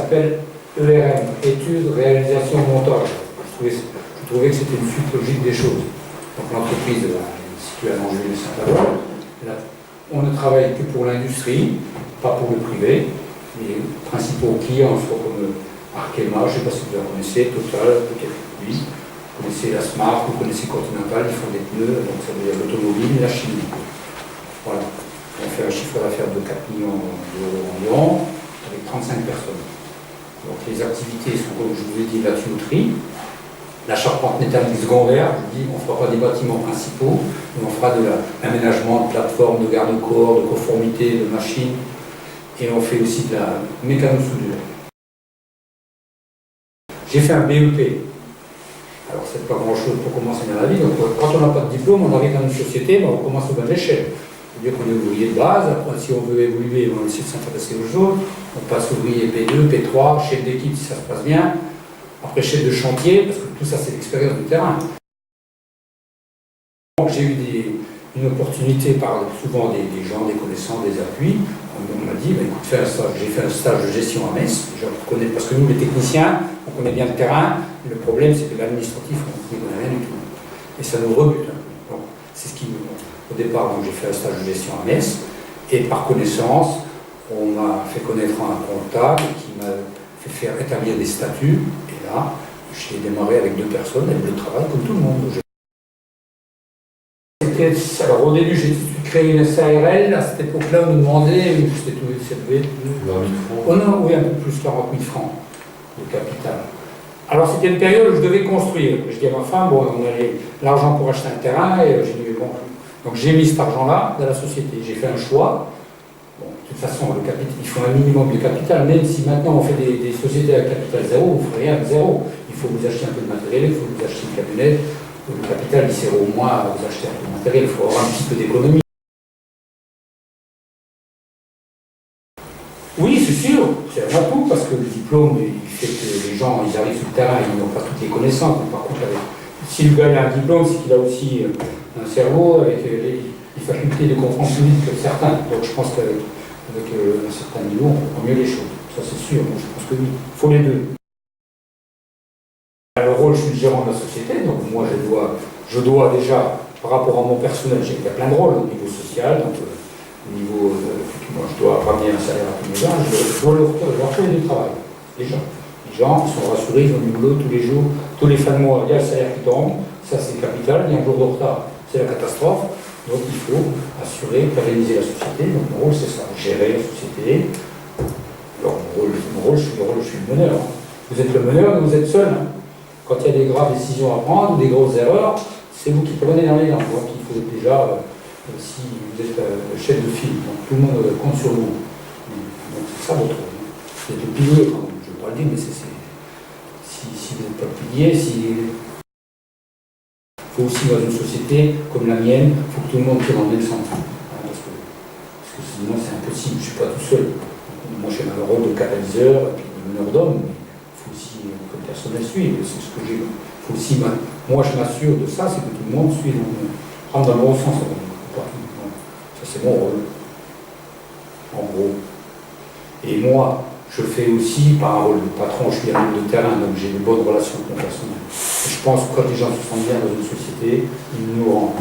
s'appelle ERM, études, réalisation, montage. Je trouvais que c'était une suite logique des choses. Donc l'entreprise est située à Angers et Saint-Avold. On ne travaille que pour l'industrie, pas pour le privé. Les principaux clients sont comme Arkema, je ne sais pas si vous la connaissez, Total, peut-être oui. Vous connaissez la Smart, vous connaissez Continental, ils font des pneus, donc ça veut dire l'automobile et la chimie. Voilà. On fait un chiffre d'affaires de 4 millions d'euros environ, avec 35 personnes. Donc les activités sont, comme je vous ai dit, la tuyauterie, la charpente métallique secondaire, je dis, on ne fera pas des bâtiments principaux, mais on fera de l'aménagement de plateformes, de garde-corps, de conformité, de machines, et on fait aussi de la mécano-soudure. J'ai fait un BEP. Alors c'est pas grand-chose pour commencer dans la vie, donc quand on n'a pas de diplôme, on arrive dans une société, on commence au bas de l'échelle. C'est-à-dire qu'on est ouvrier de base, après si on veut évoluer, on essaie de s'intéresser aux choses, on passe ouvrier P2, P3, chef d'équipe si ça se passe bien, après chef de chantier, parce que tout ça c'est l'expérience du terrain. J'ai eu une opportunité par souvent des gens, des connaissants, des appuis. On m'a dit, bah, écoute, fais un stage. J'ai fait un stage de gestion à Metz. Parce que nous, les techniciens, on connaît bien le terrain. Le problème, c'est que l'administratif, on n'y connaît rien du tout. Et ça nous rebute un peu. Donc, c'est ce qui, au départ, j'ai fait un stage de gestion à Metz. Et par connaissance, on m'a fait connaître un comptable qui m'a fait faire établir des statuts. Et là, j'ai démarré avec 2 personnes, avec le travail, comme tout le monde. Alors au début, j'ai créé une SARL. À cette époque-là, on nous demandait, c'était tout, ça devait être 20 000 francs. Oh non, oui, un peu plus, 40 000 francs de capital. Alors c'était une période où je devais construire. Je dis à ma femme, bon, on avait l'argent pour acheter un terrain, et j'ai dit, bon. Donc j'ai mis cet argent-là dans la société. J'ai fait un choix. Bon, de toute façon, le capital, il faut un minimum de capital, même si maintenant on fait des sociétés avec capital zéro, vous ne ferez rien avec zéro. Il faut vous acheter un peu de matériel, il faut vous acheter une camionnette. Le capital, il sert au moins à vous acheter un peu de matériel, il faut avoir un petit peu d'économie. Oui, c'est sûr, c'est un atout, parce que le diplôme, il fait que les gens, ils arrivent sur le terrain, ils n'ont pas toutes les connaissances. Mais par contre, si le gars a un diplôme, c'est qu'il a aussi un cerveau avec les facultés de comprendre plus vite que certains. Donc je pense qu'avec un certain niveau, on comprend mieux les choses. Ça, c'est sûr, moi, je pense que oui. Il faut les deux. Le rôle, je suis le gérant de la société, donc moi je dois déjà, par rapport à mon personnel, j'ai plein de rôles au niveau social, donc au niveau, moi je dois ramener un salaire à tous mes gens, je dois leur faire du travail, déjà. Les gens sont rassurés, ils ont du boulot tous les jours, tous les fins de mois, il y a le salaire qui tombe, ça c'est capital, il y a un jour de retard, c'est la catastrophe, donc il faut assurer, pérenniser la société, donc mon rôle c'est ça, gérer la société. Alors mon rôle, je suis le meneur. Vous êtes le meneur, mais vous êtes seul. Quand il y a des graves décisions à prendre, ou des grosses erreurs, c'est vous qui prenez dans les dents. Donc il faut déjà, si vous êtes le chef de file, donc tout le monde compte sur vous. Donc c'est ça votre rôle. Vous êtes le pilier, je ne veux pas le dire, mais si vous n'êtes pas le pilier, il faut aussi dans une société comme la mienne, il faut que tout le monde tire dans le même sens. Parce que sinon c'est impossible, je ne suis pas tout seul. Moi j'ai un rôle de catalyseur, et puis de meneur d'homme. Aussi que le personnel suive, c'est ce que j'ai. Faut aussi, moi je m'assure de ça, c'est que tout le monde suit, rentre dans le bon sens. Ça c'est mon rôle, en gros. Et moi, je fais aussi, par un rôle de patron, je suis un homme de terrain, donc j'ai de bonnes relations avec mon personnel. Et je pense que quand les gens se sentent bien dans une société, ils nous rendent.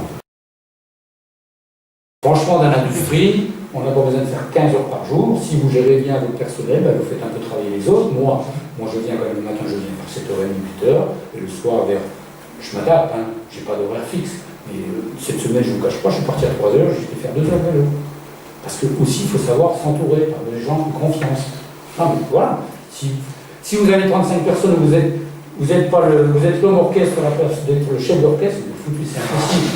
Franchement, dans l'industrie, on n'a pas besoin de faire 15 heures par jour. Si vous gérez bien votre personnel, vous faites un peu travailler les autres. Moi je viens quand même le matin, je viens vers 7h30, 8h, et le soir je m'adapte, je n'ai pas d'horaire fixe. Mais cette semaine, je ne vous cache pas, je suis parti à 3h, je vais faire 2 heures de vélo. Parce que aussi, il faut savoir s'entourer par des gens de confiance. Non mais voilà, si vous avez 35 personnes, vous êtes l'homme orchestre à la place d'être le chef d'orchestre, c'est impossible.